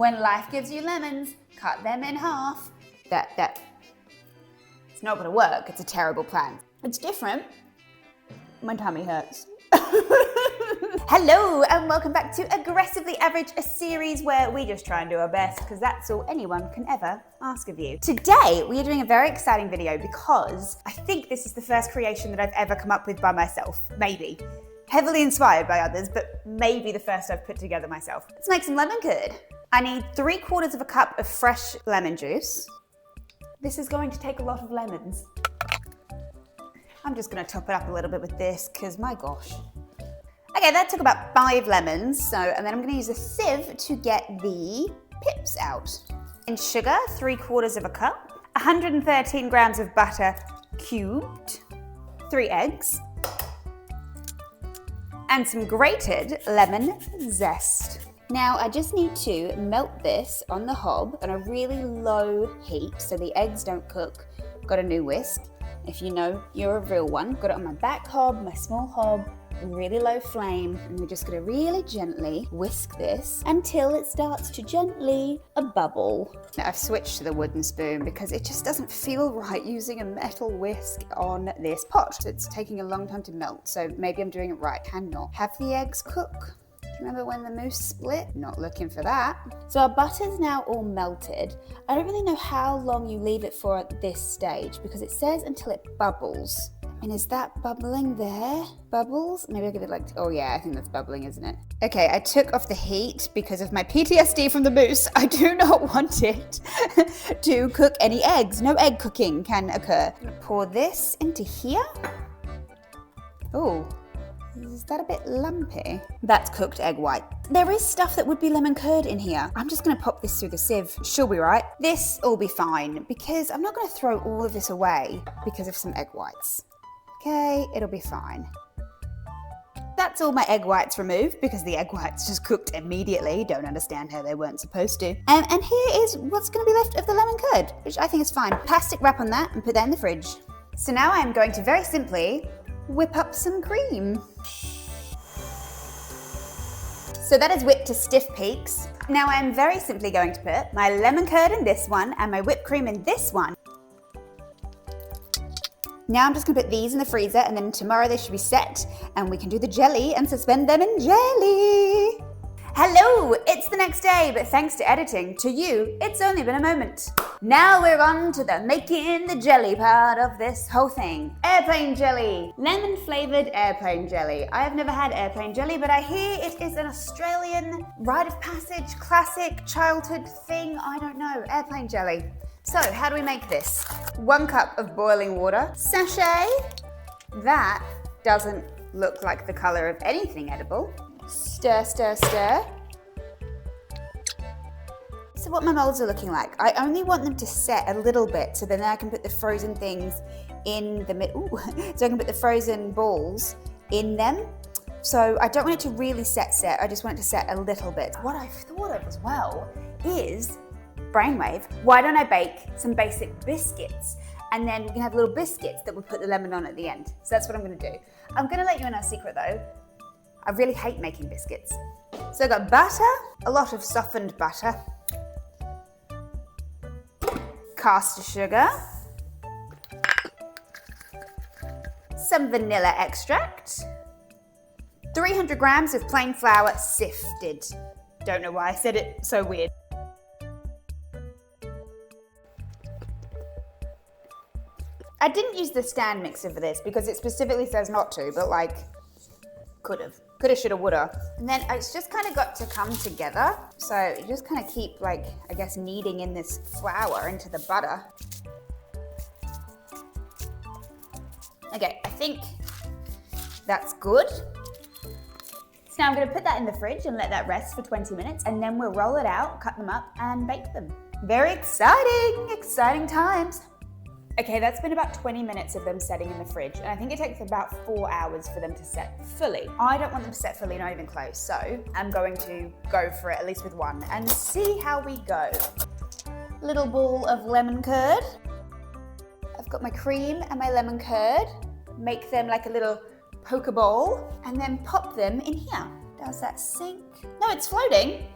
When life gives you lemons, cut them in half. It's not gonna work. It's a terrible plan. It's different. My tummy hurts. Hello and welcome back to Aggressively Average, a series where we just try and do our best because that's all anyone can ever ask of you. Today we are doing a very exciting video because I think this is the first creation that I've ever come up with by myself, maybe. Heavily inspired by others, but maybe the first I've put together myself. Let's make some lemon curd. I need 3/4 of a cup of fresh lemon juice. This is going to take a lot of lemons. I'm just gonna top it up a little bit with this because my gosh. Okay, that took about 5 lemons, and then I'm gonna use a sieve to get the pips out. And sugar, 3/4 of a cup, 113 grams of butter cubed, 3 eggs, and some grated lemon zest. Now I just need to melt this on the hob on a really low heat so the eggs don't cook. Got a new whisk. If you know you're a real one, got it on my back hob, my small hob, really low flame, and we're just gonna really gently whisk this until it starts to gently bubble. Now I've switched to the wooden spoon because it just doesn't feel right using a metal whisk on this pot. It's taking a long time to melt, so maybe I'm doing it right. Cannot have the eggs cook. Remember when the mousse split? Not looking for that. So our butter's now all melted. I don't really know how long you leave it for at this stage because it says until it bubbles. And is that bubbling there? Bubbles? Maybe I'll give it like, oh yeah, I think that's bubbling, isn't it? Okay, I took off the heat because of my PTSD from the mousse. I do not want it to cook any eggs. No egg cooking can occur. I'm gonna pour this into here. Oh. Is that a bit lumpy? That's cooked egg white. There is stuff that would be lemon curd in here. I'm just gonna pop this through the sieve. She'll be right. This will be fine because I'm not gonna throw all of this away because of some egg whites. Okay, it'll be fine. That's all my egg whites removed because the egg whites just cooked immediately. Don't understand how they weren't supposed to. And here is what's gonna be left of the lemon curd, which I think is fine. Plastic wrap on that and put that in the fridge. So now I'm going to very simply whip up some cream. So that is whipped to stiff peaks. Now I'm very simply going to put my lemon curd in this one and my whipped cream in this one. Now I'm just gonna put these in the freezer and then tomorrow they should be set and we can do the jelly and suspend them in jelly. Hello, it's the next day, but thanks to editing, to you, it's only been a moment. Now we're on to the making the jelly part of this whole thing. Airplane jelly, lemon flavored airplane jelly. I have never had airplane jelly, but I hear it is an Australian rite of passage, classic childhood thing. I don't know, airplane jelly. So how do we make this? 1 cup of boiling water, sachet. That doesn't look like the color of anything edible. Stir, stir, stir. So what my molds are looking like, I only want them to set a little bit so then I can put the frozen things in the middle. So I can put the frozen balls in them. So I don't want it to really set, I just want it to set a little bit. What I've thought of as well is, brainwave, why don't I bake some basic biscuits? And then we can have little biscuits that we'll put the lemon on at the end. So that's what I'm gonna do. I'm gonna let you in our secret though. I really hate making biscuits. So I've got butter, a lot of softened butter, caster sugar, some vanilla extract, 300 grams of plain flour sifted. Don't know why I said it so weird. I didn't use the stand mixer for this because it specifically says not to, but like, could've, shoulda, woulda. And then it's just kind of got to come together. So you just kind of keep like, I guess, kneading in this flour into the butter. Okay, I think that's good. So now I'm gonna put that in the fridge and let that rest for 20 minutes and then we'll roll it out, cut them up and bake them. Very exciting, exciting times. Okay, that's been about 20 minutes of them setting in the fridge, and I think it takes about 4 hours for them to set fully. I don't want them to set fully, not even close, so I'm going to go for it, at least with one, and see how we go. Little ball of lemon curd. I've got my cream and my lemon curd. Make them like a little poke bowl, and then pop them in here. Does that sink? No, it's floating.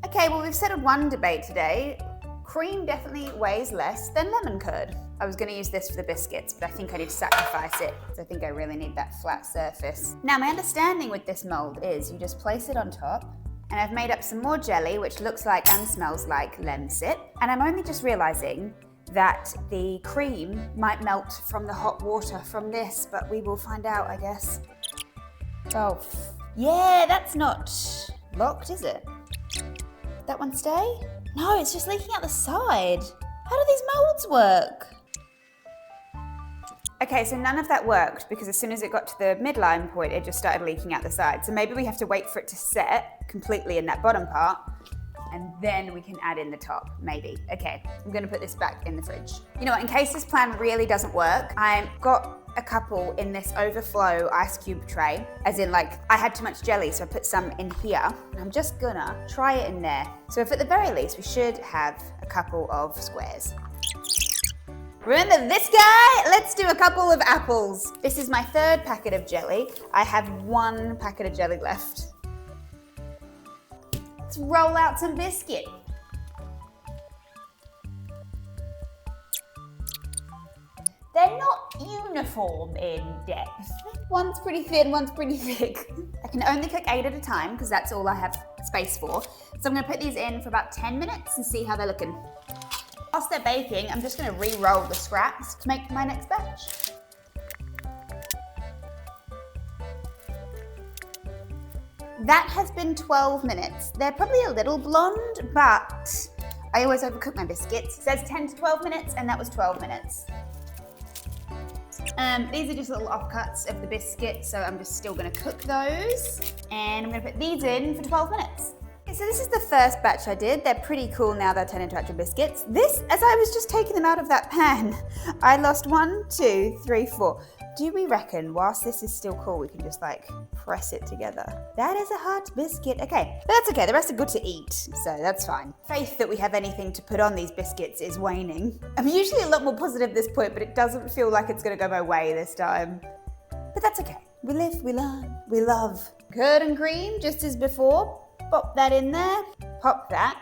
Okay, well, we've settled one debate today. Cream definitely weighs less than lemon curd. I was going to use this for the biscuits, but I think I need to sacrifice it because I think I really need that flat surface. Now, my understanding with this mold is you just place it on top, and I've made up some more jelly, which looks like and smells like Lemsip. And I'm only just realizing that the cream might melt from the hot water from this, but we will find out, I guess. Oh, yeah, that's not locked, is it? That one stay? No, it's just leaking out the side. How do these molds work? Okay, so none of that worked because as soon as it got to the midline point, it just started leaking out the side. So maybe we have to wait for it to set completely in that bottom part and then we can add in the top, maybe. Okay, I'm gonna put this back in the fridge. You know what, in case this plan really doesn't work, I've got a couple in this overflow ice cube tray, as in like I had too much jelly, so I put some in here. I'm just gonna try it in there. So if at the very least, we should have a couple of squares. Remember this guy? Let's do a couple of apples. This is my third packet of jelly. I have one packet of jelly left. Let's roll out some biscuit. They're not uniform in depth. One's pretty thin, one's pretty thick. I can only cook 8 at a time because that's all I have space for. So I'm gonna put these in for about 10 minutes and see how they're looking. Whilst they're baking, I'm just gonna re-roll the scraps to make my next batch. That has been 12 minutes. They're probably a little blonde, but I always overcook my biscuits. It says 10 to 12 minutes, and that was 12 minutes. These are just little offcuts of the biscuit, so I'm just still gonna cook those. And I'm gonna put these in for 12 minutes. Okay, so this is the first batch I did. They're pretty cool now they're turned into actual biscuits. This, as I was just taking them out of that pan, I lost 1, 2, 3, 4. Do we reckon whilst this is still cool, we can just like press it together? That is a hot biscuit. Okay, but that's okay. The rest are good to eat, so that's fine. Faith that we have anything to put on these biscuits is waning. I'm usually a lot more positive at this point, but it doesn't feel like it's gonna go my way this time. But that's okay. We live, we learn, we love. Curd and cream, just as before. Pop that in there, pop that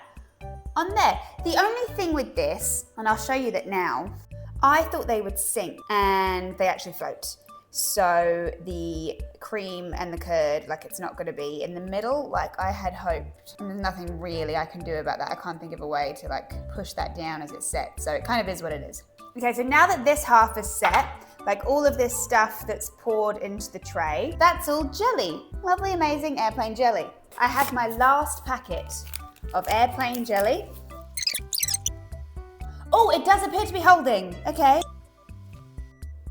on there. The only thing with this, and I'll show you that now, I thought they would sink and they actually float. So the cream and the curd, like it's not gonna be in the middle like I had hoped. And there's nothing really I can do about that. I can't think of a way to like push that down as it's set. So it kind of is what it is. Okay, so now that this half is set, like all of this stuff that's poured into the tray, that's all jelly. Lovely, amazing airplane jelly. I have my last packet of airplane jelly. Oh, it does appear to be holding. Okay.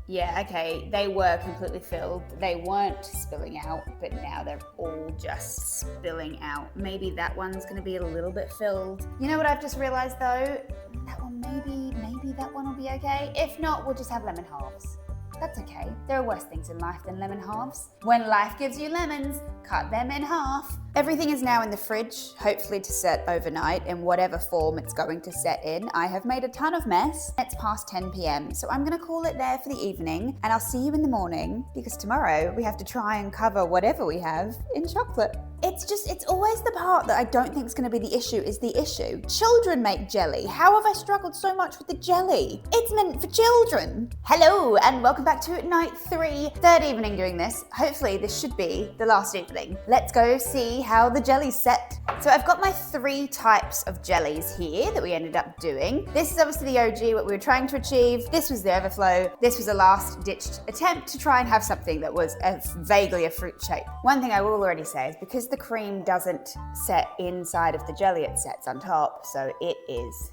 Yeah, okay, they were completely filled. They weren't spilling out, but now they're all just spilling out. Maybe that one's gonna be a little bit filled. You know what I've just realized though? That one, maybe that one will be okay. If not, we'll just have lemon halves. That's okay. There are worse things in life than lemon halves. When life gives you lemons, cut them in half. Everything is now in the fridge, hopefully to set overnight in whatever form it's going to set in. I have made a ton of mess. It's past 10 p.m, so I'm gonna call it there for the evening, and I'll see you in the morning because tomorrow we have to try and cover whatever we have in chocolate. It's always the part that I don't think is going to be the issue is the issue. Children make jelly. How have I struggled so much with the jelly? It's meant for children. Hello and welcome back to night 3. Third evening doing this. Hopefully this should be the last evening. Let's go see how the jelly's set. So I've got my 3 types of jellies here that we ended up doing. This is obviously the OG, what we were trying to achieve. This was the overflow. This was a last ditched attempt to try and have something that was vaguely a fruit shape. One thing I will already say is because the cream doesn't set inside of the jelly, it sets on top, so it is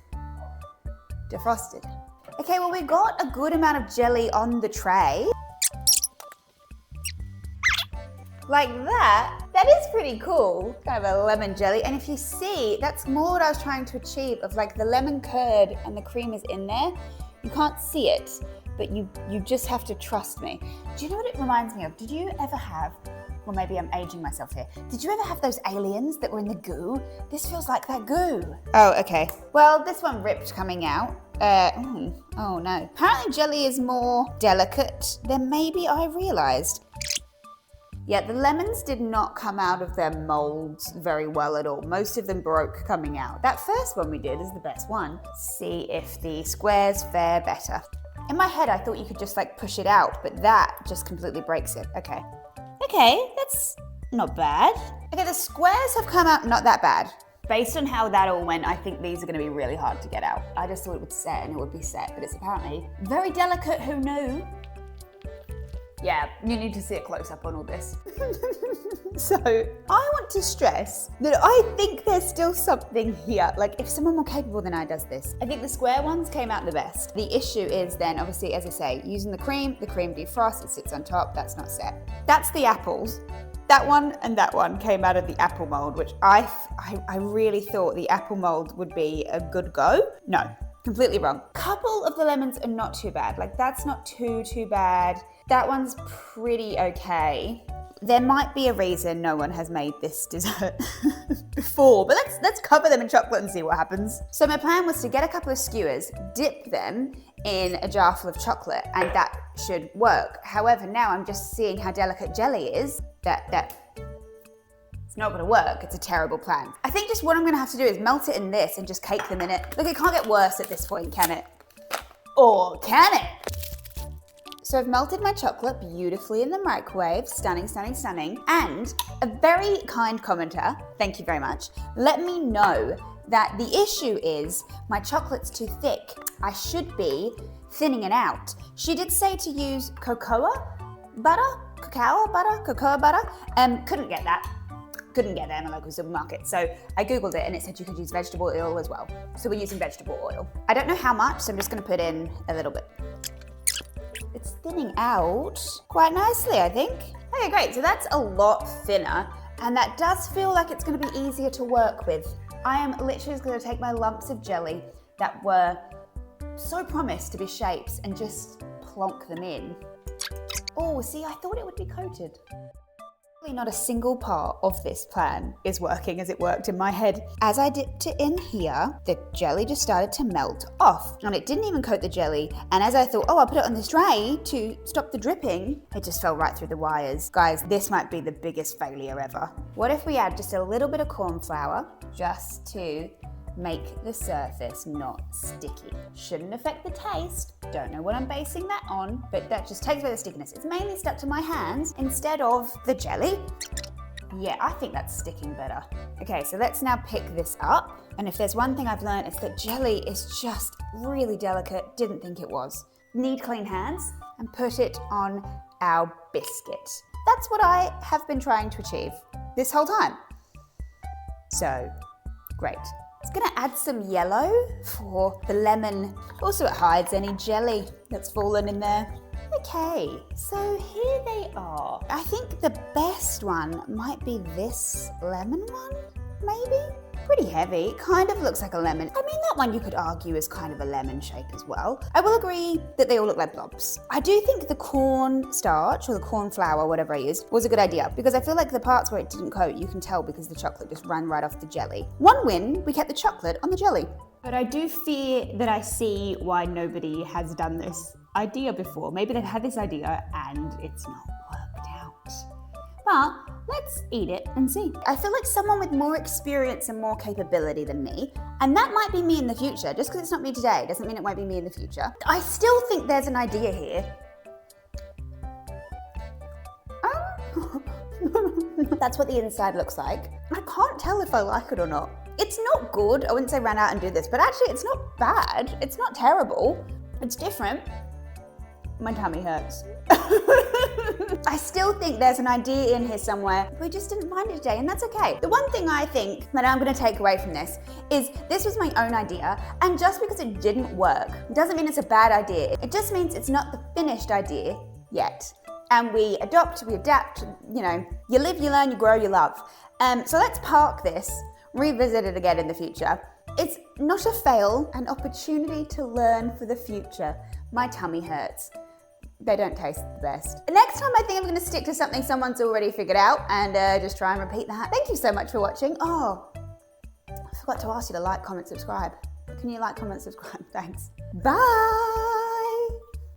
defrosted. Okay, well, we got a good amount of jelly on the tray. Like that. That is pretty cool. Kind of a lemon jelly. And if you see, that's more what I was trying to achieve of like the lemon curd and the cream is in there. You can't see it, but you just have to trust me. Do you know what it reminds me of? Did you ever have, well, maybe I'm aging myself here. Did you ever have those aliens that were in the goo? This feels like that goo. Oh, okay. Well, this one ripped coming out. Oh no. Apparently jelly is more delicate than maybe I realized. Yeah, the lemons did not come out of their molds very well at all. Most of them broke coming out. That first one we did is the best one. See if the squares fare better. In my head, I thought you could just like push it out, but that just completely breaks it. Okay. Okay, that's not bad. Okay, the squares have come out not that bad. Based on how that all went, I think these are going to be really hard to get out. I just thought it would set and it would be set, but it's apparently very delicate. Who knew? Yeah, you need to see it close up on all this. So, I want to stress that I think there's still something here. Like, if someone more capable than I does this. I think the square ones came out the best. The issue is then, obviously, as I say, using the cream defrosts, it sits on top, that's not set. That's the apples. That one and that one came out of the apple mold, which I really thought the apple mold would be a good go. No, completely wrong. Couple of the lemons are not too bad. Like, that's not too bad. That one's pretty okay. There might be a reason no one has made this dessert before, but let's cover them in chocolate and see what happens. So my plan was to get a couple of skewers, dip them in a jar full of chocolate, and that should work. However, now I'm just seeing how delicate jelly is, that it's not gonna work. It's a terrible plan. I think just what I'm gonna have to do is melt it in this and just cake them in it. Look, it can't get worse at this point, can it? Or can it? So I've melted my chocolate beautifully in the microwave. Stunning, stunning, stunning. And a very kind commenter, thank you very much, let me know that the issue is my chocolate's too thick. I should be thinning it out. She did say to use cocoa butter. Couldn't get that. Couldn't get that in a local supermarket. So I Googled it and it said you could use vegetable oil as well. So we're using vegetable oil. I don't know how much, so I'm just gonna put in a little bit. It's thinning out quite nicely, I think. Okay, great, so that's a lot thinner, and that does feel like it's gonna be easier to work with. I am literally just gonna take my lumps of jelly that were so promised to be shapes and just plonk them in. Oh, see, I thought it would be coated. Not a single part of this plan is working as it worked in my head. As I dipped it in here, the jelly just started to melt off, and it didn't even coat the jelly. And as I thought, oh, I'll put it on this tray to stop the dripping, it just fell right through the wires. Guys, this might be the biggest failure ever. What if we add just a little bit of corn flour just to make the surface not sticky? Shouldn't affect the taste. Don't know what I'm basing that on, but that just takes away the stickiness. It's mainly stuck to my hands instead of the jelly. Yeah, I think that's sticking better. Okay, so let's now pick this up. And if there's one thing I've learned, it's that jelly is just really delicate. Didn't think it was. Need clean hands and put it on our biscuit. That's what I have been trying to achieve this whole time. So, great. It's gonna add some yellow for the lemon. Also, it hides any jelly that's fallen in there. Okay, so here they are. I think the best one might be this lemon one, maybe? Pretty heavy, it kind of looks like a lemon. I mean, that one you could argue is kind of a lemon shape as well. I will agree that they all look like blobs. I do think the corn starch or the corn flour, whatever I used, was a good idea because I feel like the parts where it didn't coat, you can tell because the chocolate just ran right off the jelly. One win, we kept the chocolate on the jelly. But I do fear that I see why nobody has done this idea before. Maybe they've had this idea and it's not worked out. But let's eat it and see. I feel like someone with more experience and more capability than me, and that might be me in the future. Just because it's not me today doesn't mean it won't be me in the future. I still think there's an idea here. That's what the inside looks like. I can't tell if I like it or not. It's not good. I wouldn't say run out and do this, but actually it's not bad. It's not terrible. It's different. My tummy hurts. I still think there's an idea in here somewhere. We just didn't find it today, and that's okay. The one thing I think that I'm gonna take away from this is this was my own idea, and just because it didn't work doesn't mean it's a bad idea. It just means it's not the finished idea yet. And we adopt, we adapt, you know, you live, you learn, you grow, you love. So let's park this, revisit it again in the future. It's not a fail, an opportunity to learn for the future. My tummy hurts. They don't taste the best. Next time I think I'm gonna stick to something someone's already figured out and just try and repeat that. Thank you so much for watching. Oh, I forgot to ask you to like, comment, subscribe. Can you like, comment, subscribe? Thanks. Bye.